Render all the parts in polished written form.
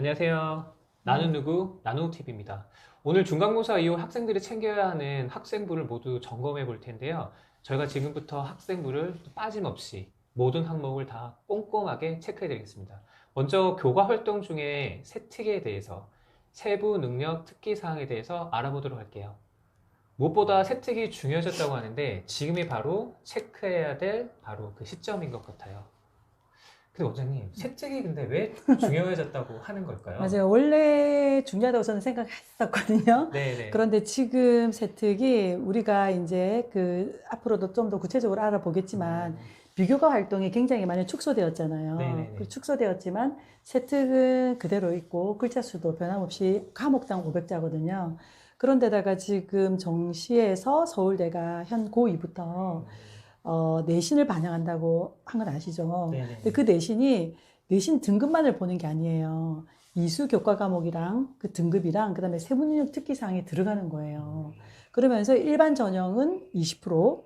안녕하세요. 나는 누구? 나누TV입니다. 오늘 중간고사 이후 학생들이 챙겨야 하는 학생부를 모두 점검해 볼 텐데요. 저희가 지금부터 학생부를 빠짐없이 모든 항목을 다 꼼꼼하게 체크해 드리겠습니다. 먼저 교과 활동 중에 세특에 대해서 세부 능력 특기 사항에 대해서 알아보도록 할게요. 무엇보다 세특이 중요해졌다고 하는데 지금이 바로 체크해야 될 바로 그 시점인 것 같아요. 근데 원장님, 세특이 근데 왜 중요해졌다고 하는 걸까요? 맞아요. 원래 중요하다고 저는 생각했었거든요. 네네. 그런데 지금 세특이 우리가 이제 앞으로도 좀 더 구체적으로 알아보겠지만 음, 비교과 활동이 굉장히 많이 축소되었잖아요. 네네네. 축소되었지만 세특은 그대로 있고 글자 수도 변함없이 과목당 500자거든요. 그런데다가 지금 정시에서 서울대가 현 고2부터 내신을 반영한다고 한 건 아시죠? 근데 네네네. 그 내신 등급만을 보는 게 아니에요. 이수 교과 과목이랑 그 등급이랑 그다음에 세부능력 특기사항이 들어가는 거예요. 그러면서 일반 전형은 20%,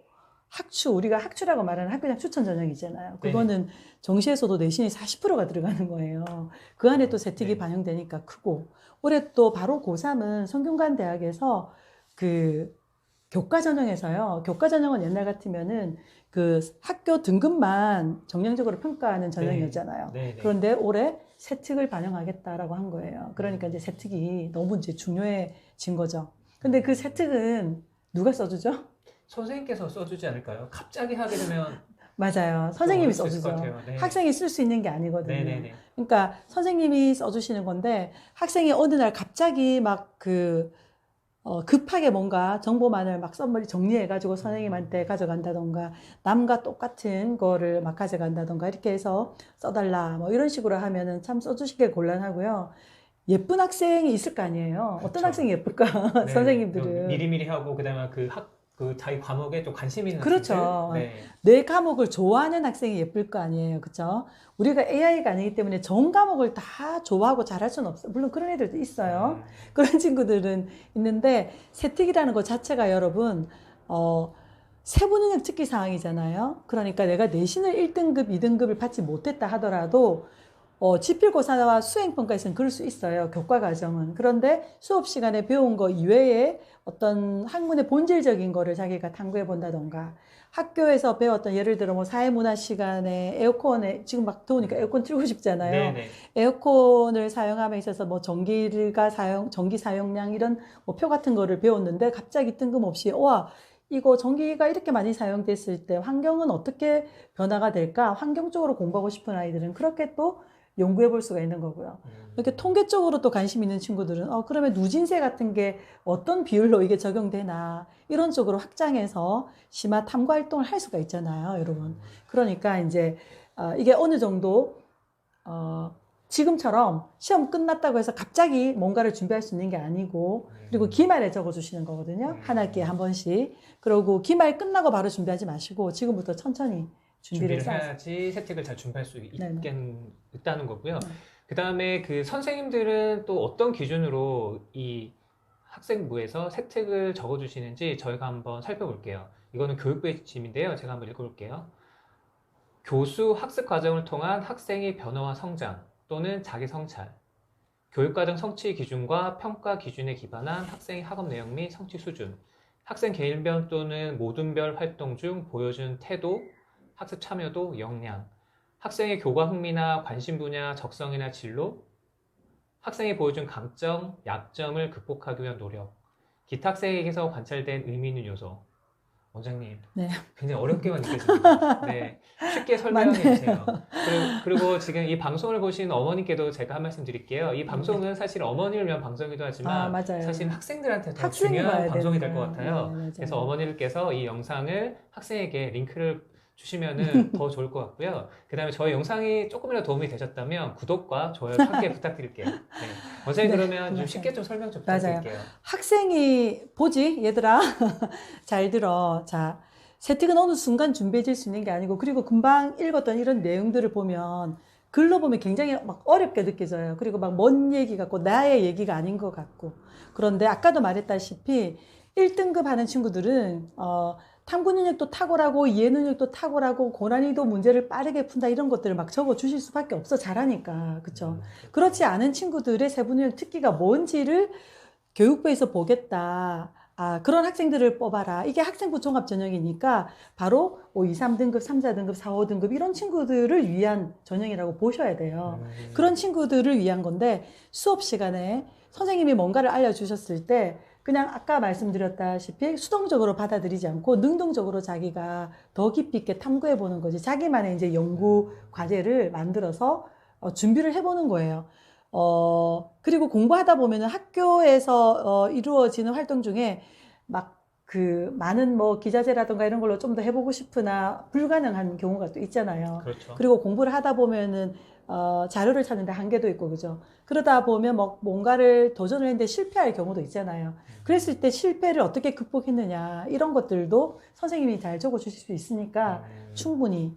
우리가 학추라고 말하는 학교장 추천 전형이잖아요. 네네. 그거는 정시에서도 내신이 40%가 들어가는 거예요. 그 안에 또 세특이 네. 반영되니까 크고, 올해 또 바로 고3은 성균관대학에서 그 교과 전형에서요. 교과 전형은 옛날 같으면은 그 학교 등급만 정량적으로 평가하는 네. 전형이었잖아요. 네네. 그런데 올해 세특을 반영하겠다라고 한 거예요. 그러니까 이제 세특이 너무 이제 중요해진 거죠. 근데 그 세특은 누가 써주죠? 선생님께서 써주지 않을까요? 갑자기 하게 되면 맞아요. 좀 선생님이 어려울 수 있을 것 써주죠. 같아요. 네. 학생이 쓸 수 있는 게 아니거든요. 네네네. 그러니까 선생님이 써주시는 건데 학생이 어느 날 갑자기 급하게 뭔가 정보만을 막 썸머리 정리해가지고 선생님한테 가져간다던가 남과 똑같은 거를 막 가져간다던가 이렇게 해서 써달라 뭐 이런 식으로 하면은 참 써주시기 곤란하고요. 예쁜 학생이 있을 거 아니에요. 어떤 그쵸. 학생이 예쁠까? 네. 좀 선생님들은. 미리미리 하고, 그 다음에 그 자기 과목에 좀 관심 있는 학생들. 그렇죠. 네. 내 과목을 좋아하는 학생이 예쁠 거 아니에요. 그쵸? 우리가 AI가 아니기 때문에 전 과목을 다 좋아하고 잘할 수는 없어요. 물론 그런 애들도 있어요. 음, 그런 친구들은 있는데, 세특이라는 것 자체가 여러분, 세부능력 특기 사항이잖아요. 그러니까 내가 내신을 1등급, 2등급을 받지 못했다 하더라도 지필고사와 수행평가에서는 그럴 수 있어요. 교과 과정은. 그런데 수업 시간에 배운 거 이외에 어떤 학문의 본질적인 거를 자기가 탐구해 본다던가 학교에서 배웠던 예를 들어 뭐 사회문화 시간에 에어컨에 지금 막 더우니까 에어컨 틀고 싶잖아요. 네네. 에어컨을 사용함에 있어서 뭐 전기 사용량 이런 뭐 표 같은 거를 배웠는데 갑자기 뜬금없이 와 이거 전기가 이렇게 많이 사용됐을 때 환경은 어떻게 변화가 될까? 환경 적으로 공부하고 싶은 아이들은 그렇게 또 연구해 볼 수가 있는 거고요. 이렇게 음, 통계 쪽으로 또 관심 있는 친구들은 그러면 누진세 같은 게 어떤 비율로 이게 적용되나 이런 쪽으로 확장해서 심화 탐구 활동을 할 수가 있잖아요, 여러분. 그러니까 이제 이게 어느 정도 지금처럼 시험 끝났다고 해서 갑자기 뭔가를 준비할 수 있는 게 아니고 그리고 기말에 적어주시는 거거든요. 한 학기에 한 번씩. 그러고 기말 끝나고 바로 준비하지 마시고 지금부터 천천히 준비를 준비를 쌓아서. 해야지 세특을 잘 준비할 수 네네. 있다는 거고요. 네. 그 다음에 그 선생님들은 또 어떤 기준으로 이 학생부에서 세특을 적어주시는지 저희가 한번 살펴볼게요. 이거는 교육부의 지침인데요. 제가 한번 읽어볼게요. 교수 학습 과정을 통한 학생의 변화와 성장 또는 자기 성찰, 교육과정 성취 기준과 평가 기준에 기반한 학생의 학업 내용 및 성취 수준, 학생 개인별 또는 모든별 활동 중 보여준 태도, 학습 참여도, 역량, 학생의 교과 흥미나 관심 분야, 적성이나 진로, 학생이 보여준 강점, 약점을 극복하기 위한 노력, 기타 학생에게서 관찰된 의미 있는 요소. 원장님, 네. 굉장히 어렵게만 느껴집니다. 네, 쉽게 설명해 맞네요. 주세요. 그리고 지금 이 방송을 보신 어머니께도 제가 한 말씀 드릴게요. 이 네. 방송은 사실 어머니를 위한 방송이기도 하지만 사실 맞아요. 학생들한테 더 학생이 중요한 봐야 방송이 될 것 되는, 네, 같아요. 그래서 맞아요. 어머니들께서 이 영상을 학생에게 링크를 주시면은 더 좋을 것 같고요. 그 다음에 저희 영상이 조금이라도 도움이 되셨다면 구독과 좋아요 함께 부탁드릴게요. 네. 원장님 네, 그러면 좀 맞아요. 쉽게 좀 설명 좀 맞아요. 부탁드릴게요. 학생이 보지, 얘들아. 잘 들어. 자, 세특은 어느 순간 준비해질 수 있는 게 아니고, 그리고 금방 읽었던 이런 내용들을 보면, 글로 보면 굉장히 막 어렵게 느껴져요. 그리고 막 먼 얘기 같고, 나의 얘기가 아닌 것 같고. 그런데 아까도 말했다시피, 1등급 하는 친구들은, 탐구 능력도 탁월하고 이해 능력도 탁월하고 고난이도 문제를 빠르게 푼다 이런 것들을 막 적어 주실 수밖에 없어 잘하니까 그렇죠. 그렇지 않은 친구들의 세부 능력 특기가 뭔지를 교육부에서 보겠다. 그런 학생들을 뽑아라. 이게 학생부 종합 전형이니까 바로 2, 3등급, 3, 4등급, 4, 5등급 이런 친구들을 위한 전형이라고 보셔야 돼요. 그런 친구들을 위한 건데 수업 시간에 선생님이 뭔가를 알려주셨을 때 그냥 아까 말씀드렸다시피 수동적으로 받아들이지 않고 능동적으로 자기가 더 깊이 있게 탐구해 보는 거지. 자기만의 이제 연구 과제를 만들어서 준비를 해보는 거예요. 그리고 공부하다 보면은 학교에서 이루어지는 활동 중에 막 많은 뭐 기자재라든가 이런 걸로 좀 더 해보고 싶으나 불가능한 경우가 또 있잖아요. 그렇죠. 그리고 공부를 하다 보면은 자료를 찾는데 한계도 있고 그죠. 그러다 보면 뭐 뭔가를 도전을 했는데 실패할 경우도 있잖아요. 그랬을 때 실패를 어떻게 극복했느냐 이런 것들도 선생님이 잘 적어주실 수 있으니까 충분히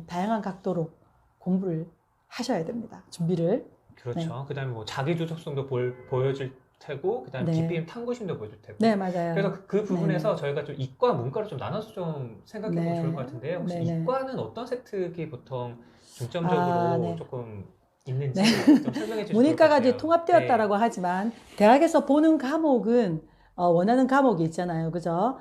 다양한 각도로 공부를 하셔야 됩니다. 준비를. 그렇죠. 네. 그다음에 뭐 자기 주석성도 보여줄 테고, 그다음에 네. 깊이 있는 탐구심도 보여줄 테고. 네, 맞아요. 그래서 그 부분에서 네네. 저희가 좀 이과, 문과를 좀 나눠서 좀 생각해 보면 네. 좋을 것 같은데요. 혹시 네네. 이과는 어떤 세특이 보통 중점적으로 네. 조금 있는지 네. 좀 설명해 주시면 좋을 것 문이과가 같아요. 이제 통합되었다라고 하지만 대학에서 보는 과목은 원하는 과목이 있잖아요. 그죠?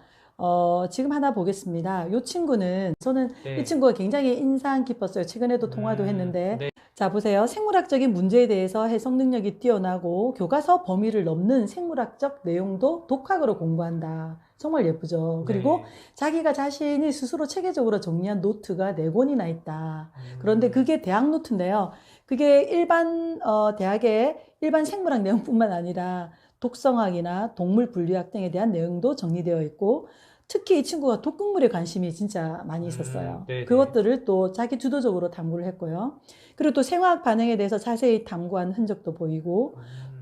지금 하나 보겠습니다. 이 친구는 저는 네. 이 친구가 굉장히 인상 깊었어요. 최근에도 통화도 했는데 네. 자 보세요. 생물학적인 문제에 대해서 해석 능력이 뛰어나고 교과서 범위를 넘는 생물학적 내용도 독학으로 공부한다. 정말 예쁘죠. 그리고 네. 자기가 자신이 스스로 체계적으로 정리한 노트가 4권이나 있다. 그런데 그게 대학 노트인데요. 그게 일반 대학의 일반 생물학 내용뿐만 아니라 독성학이나 동물 분류학 등에 대한 내용도 정리되어 있고 특히 이 친구가 독극물에 관심이 진짜 많이 있었어요. 네네. 그것들을 또 자기 주도적으로 탐구를 했고요. 그리고 또 생화학 반응에 대해서 자세히 탐구한 흔적도 보이고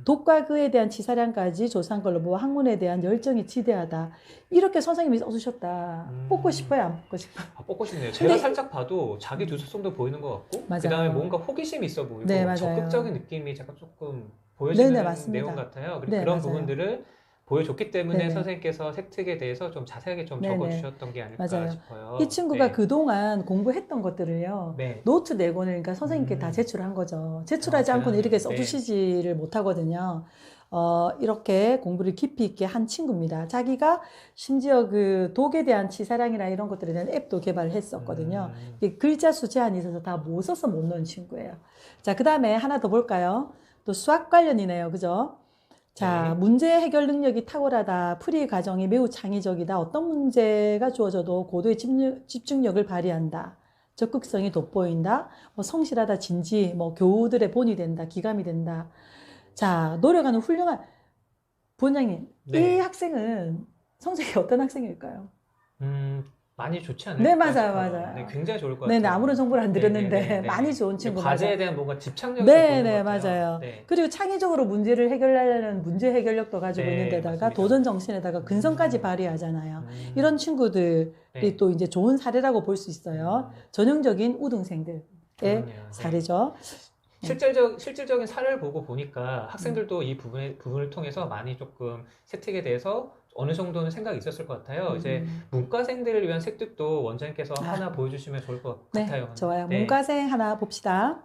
독과 그에 대한 치사량까지 조사한 걸로 보고 학문에 대한 열정이 지대하다. 이렇게 선생님이 써주셨다. 뽑고 싶어요? 안 뽑고 싶어요? 뽑고 싶네요. 제가 근데- 살짝 봐도 자기 주소성도 보이는 것 같고, 맞아요. 그다음에 뭔가 호기심이 있어 보이고, 네, 맞아요. 적극적인 느낌이 잠깐 조금 보여지는 네네, 맞습니다. 내용 같아요. 네, 그런 맞아요. 부분들을 보여줬기 때문에 네네. 선생님께서 세특에 대해서 좀 자세하게 좀 네네. 적어주셨던 게 아닐까 맞아요. 싶어요. 이 친구가 네. 그동안 공부했던 것들을요, 네. 노트 4권을 그러니까 선생님께 다 제출한 거죠. 제출하지 않고는 이렇게 대단하네요. 써주시지를 못하거든요. 이렇게 공부를 깊이 있게 한 친구입니다. 자기가 심지어 그 독에 대한 치사량이나 이런 것들에 대한 앱도 개발을 했었거든요. 이게 글자 수 제한이 있어서 다 못 써서 못 넣은 친구예요. 자, 그 다음에 하나 더 볼까요? 또 수학 관련이네요. 그죠? 자, 네. 문제 해결 능력이 탁월하다. 풀이 과정이 매우 창의적이다. 어떤 문제가 주어져도 고도의 집중력을 발휘한다. 적극성이 돋보인다. 뭐 성실하다, 진지, 뭐 교우들의 본이 된다, 기감이 된다. 자, 노력하는 훌륭한 부원장님. 네. 이 학생은 성적이 어떤 학생일까요? 많이 좋지 않을까 네, 맞아요, 싶어요. 맞아요. 네, 굉장히 좋을 것 네, 같아요. 아무런 정보를 안 드렸는데 네네네네. 많이 좋은 친구 과제에 맞아요. 대한 뭔가 집착력이 네, 보이는 네, 것 같아요. 맞아요. 네. 그리고 창의적으로 문제를 해결하려는 문제 해결력도 가지고 네, 있는 데다가 맞습니다. 도전 정신에다가 근성까지 발휘하잖아요. 이런 친구들이 네. 또 이제 좋은 사례라고 볼 수 있어요. 전형적인 우등생들의 그러네요. 네. 사례죠. 실질적인 사례를 보고 보니까 학생들도 이 부분을 통해서 많이 조금 세특에 대해서 어느 정도는 생각이 있었을 것 같아요. 이제 문과생들을 위한 세특도 원장님께서 하나 보여주시면 좋을 것 네, 같아요. 좋아요. 네. 문과생 하나 봅시다.